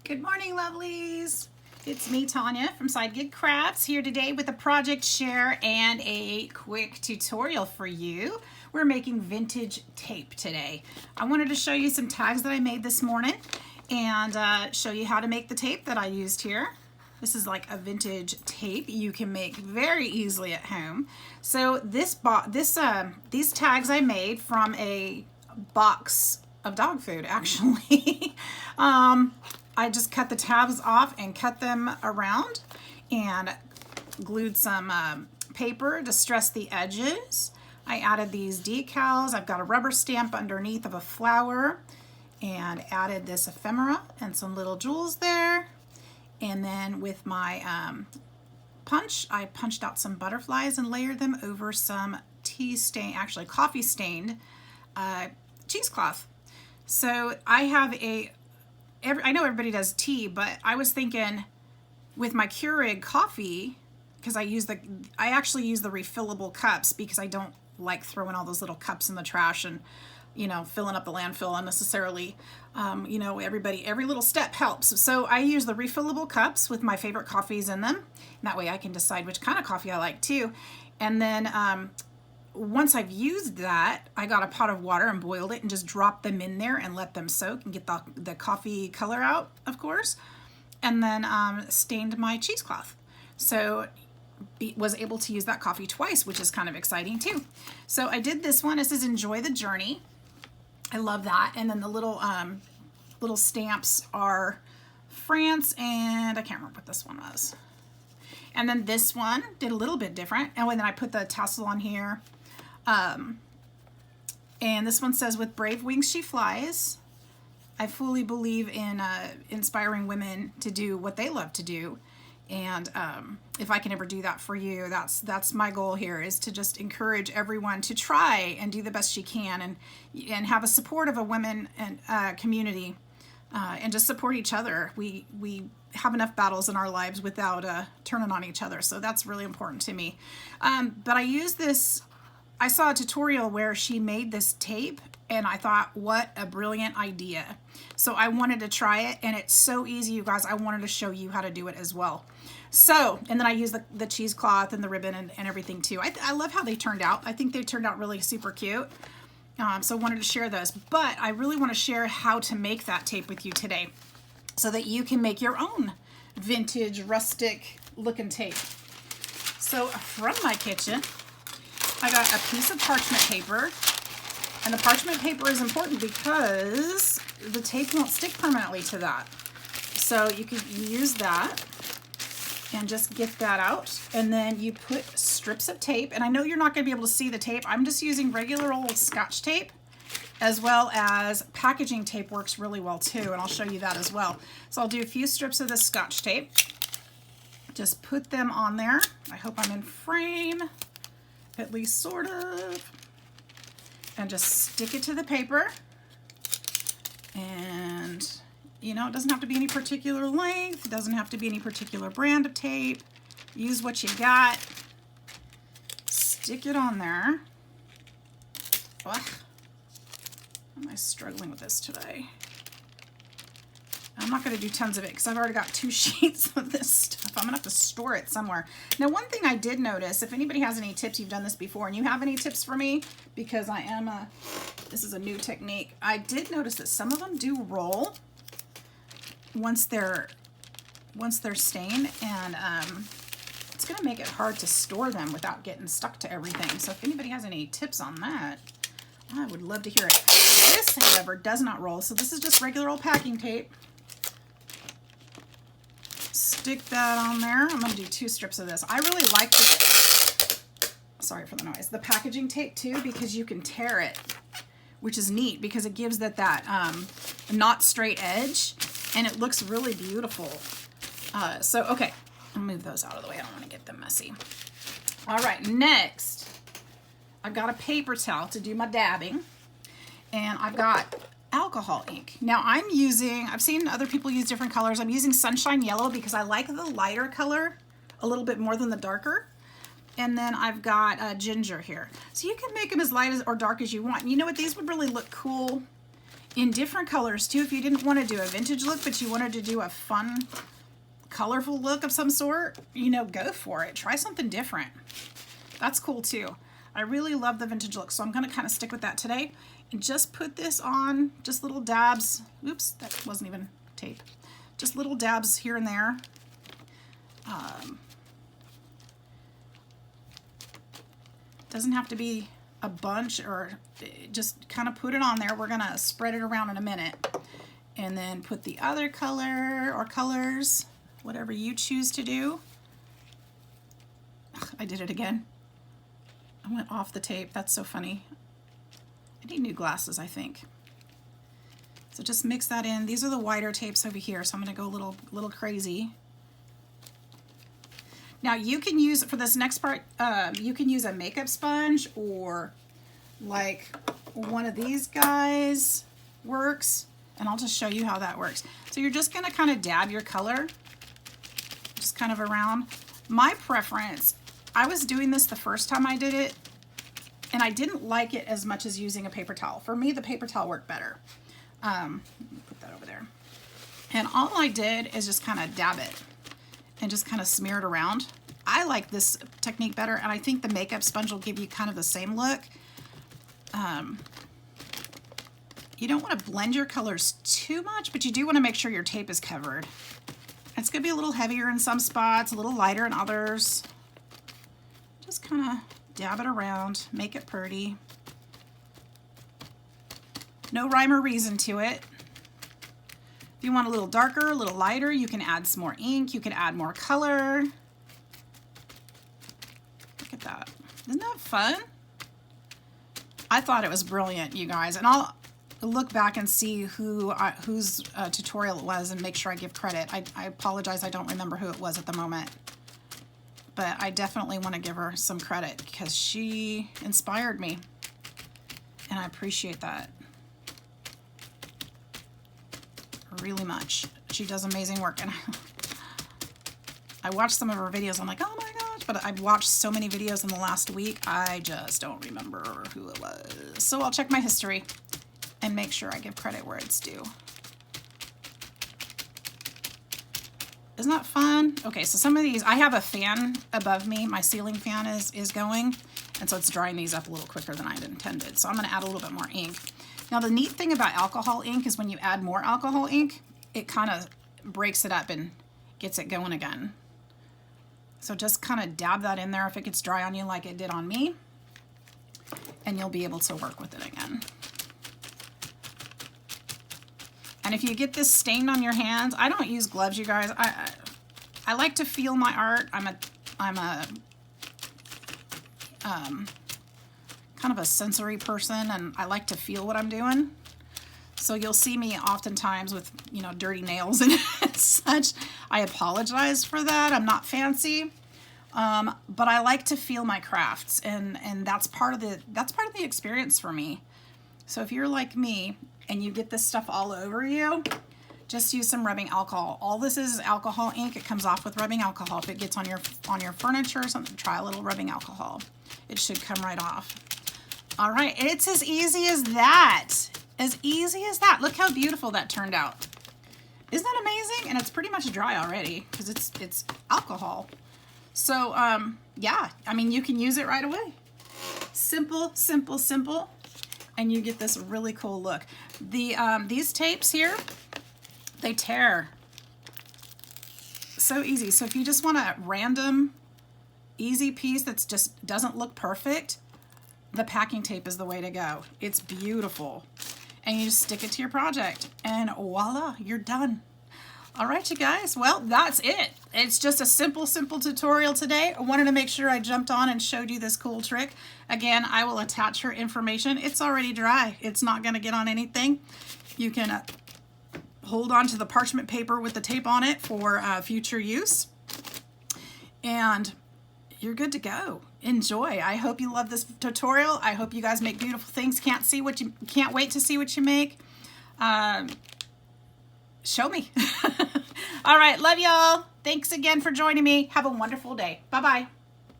Good morning, lovelies. It's me, Tonya from Side Gig Crafts, here today with a project share and a quick tutorial for you. We're making vintage tape today. I wanted to show you some tags that I made this morning and show you how to make the tape that I used here. This is like a vintage tape you can make very easily at home. So these tags I made from a box of dog food, actually. I just cut the tabs off and cut them around and glued some paper to stress the edges. I added these decals. I've got a rubber stamp underneath of a flower and added this ephemera and some little jewels there. And then with my punch, I punched out some butterflies and layered them over some coffee stained cheesecloth. So I have I know everybody does tea, but I was thinking with my Keurig coffee, because I actually use the refillable cups because I don't like throwing all those little cups in the trash and, filling up the landfill unnecessarily. Every little step helps. So I use the refillable cups with my favorite coffees in them. And that way I can decide which kind of coffee I like too. And then once I've used that, I got a pot of water and boiled it and just dropped them in there and let them soak and get the coffee color out, of course. And then stained my cheesecloth. So was able to use that coffee twice, which is kind of exciting too. So I did this one. It says enjoy the journey. I love that. And then the little stamps are France, and I can't remember what this one was. And then this one did a little bit different. And then I put the tassel on here. And this one says, with brave wings she flies. I fully believe in inspiring women to do what they love to do. And if I can ever do that for you, that's my goal here, is to just encourage everyone to try and do the best she can and have a support of a women and community and just support each other. We have enough battles in our lives without turning on each other. So that's really important to me. But I saw a tutorial where she made this tape and I thought, what a brilliant idea. So I wanted to try it, and it's so easy, you guys. I wanted to show you how to do it as well. So, and then I used the cheesecloth and the ribbon and everything too. I love how they turned out. I think they turned out really super cute. So I wanted to share those, but I really want to share how to make that tape with you today so that you can make your own vintage rustic looking tape. So from my kitchen, I got a piece of parchment paper, and the parchment paper is important because the tape won't stick permanently to that. So you can use that and just get that out, and then you put strips of tape, and I know you're not going to be able to see the tape. I'm just using regular old Scotch tape, as well as packaging tape works really well too, and I'll show you that as well. So I'll do a few strips of the Scotch tape, just put them on there. I hope I'm in frame, at least sort of, and just stick it to the paper. And it doesn't have to be any particular length, it doesn't have to be any particular brand of tape. Use what you got, stick it on there. Ugh. Am I struggling with this today? I'm not going to do tons of it because I've already got 2 sheets of this stuff. I'm going to have to store it somewhere. Now, one thing I did notice, if anybody has any tips, you've done this before, and you have any tips for me, because this is a new technique. I did notice that some of them do roll once they're stained, and it's going to make it hard to store them without getting stuck to everything. So if anybody has any tips on that, I would love to hear it. This, however, does not roll. So this is just regular old packing tape. Stick that on there. I'm going to do 2 strips of this. I really like this. Sorry for the noise. The packaging tape too, because you can tear it, which is neat because it gives that not straight edge, and it looks really beautiful. So okay, I'll move those out of the way. I don't want to get them messy. All right, next I've got a paper towel to do my dabbing, and I've got alcohol ink. Now I've seen other people use different colors. I'm using Sunshine Yellow because I like the lighter color a little bit more than the darker. And then I've got ginger here. So you can make them as light or dark as you want. And you know what? These would really look cool in different colors too. If you didn't want to do a vintage look, but you wanted to do a fun, colorful look of some sort, you know, go for it. Try something different. That's cool too. I really love the vintage look, so I'm going to kind of stick with that today and just put this on, just little dabs. Oops, that wasn't even tape. Just little dabs here and there. Doesn't have to be a bunch, or just kind of put it on there. We're going to spread it around in a minute and then put the other color or colors, whatever you choose to do. Ugh, I did it again. I went off the tape. That's so funny. I need new glasses, I think. So just mix that in. These are the wider tapes over here, so I'm going to go a little crazy. Now you can use, for this next part, you can use a makeup sponge, or like one of these guys works, and I'll just show you how that works. So you're just going to kind of dab your color, just kind of around. My preference, I was doing this the first time I did it, and I didn't like it as much as using a paper towel. For me, the paper towel worked better. Put that over there. And all I did is just kind of dab it and just kind of smear it around. I like this technique better, and I think the makeup sponge will give you kind of the same look. You don't want to blend your colors too much, but you do want to make sure your tape is covered. It's going to be a little heavier in some spots, a little lighter in others. Just kind of dab it around, make it pretty. No rhyme or reason to it. If you want a little darker, a little lighter, you can add some more ink, you can add more color. Look at that. Isn't that fun? I thought it was brilliant, you guys, and I'll look back and see whose tutorial it was and make sure I give credit. I apologize, I don't remember who it was at the moment. But I definitely want to give her some credit because she inspired me, and I appreciate that really much. She does amazing work, and I watched some of her videos. I'm like, oh my gosh, but I've watched so many videos in the last week, I just don't remember who it was. So I'll check my history and make sure I give credit where it's due. Isn't that fun? Okay, so some of these, I have a fan above me. My ceiling fan is going, and so it's drying these up a little quicker than I had intended. So I'm gonna add a little bit more ink. Now the neat thing about alcohol ink is when you add more alcohol ink, it kind of breaks it up and gets it going again. So just kind of dab that in there if it gets dry on you like it did on me, and you'll be able to work with it again. And if you get this stained on your hands, I don't use gloves, you guys. I like to feel my art. I'm a kind of a sensory person, and I like to feel what I'm doing. So you'll see me oftentimes with, you know, dirty nails and such. I apologize for that. I'm not fancy, but I like to feel my crafts, and that's part of the experience for me. So if you're like me and you get this stuff all over you, just use some rubbing alcohol. All this is alcohol ink. It comes off with rubbing alcohol. If it gets on your furniture or something, try a little rubbing alcohol. It should come right off. All right, it's as easy as that. As easy as that. Look how beautiful that turned out. Isn't that amazing? And it's pretty much dry already because it's alcohol. So yeah, I mean, you can use it right away. Simple, simple, simple. And you get this really cool look. These tapes here, they tear. So easy. So if you just want a random, easy piece that just doesn't look perfect, the packing tape is the way to go. It's beautiful. And you just stick it to your project, and voila, you're done. All right, you guys, well, that's it. It's just a simple tutorial today. I wanted to make sure I jumped on and showed you this cool trick. Again, I will attach her information. It's already dry. It's not gonna get on anything. You can hold on to the parchment paper with the tape on it for future use. And you're good to go. Enjoy. I hope you love this tutorial. I hope you guys make beautiful things. Can't wait to see what you make. Show me. All right, love y'all. Thanks again for joining me. Have a wonderful day. Bye-bye.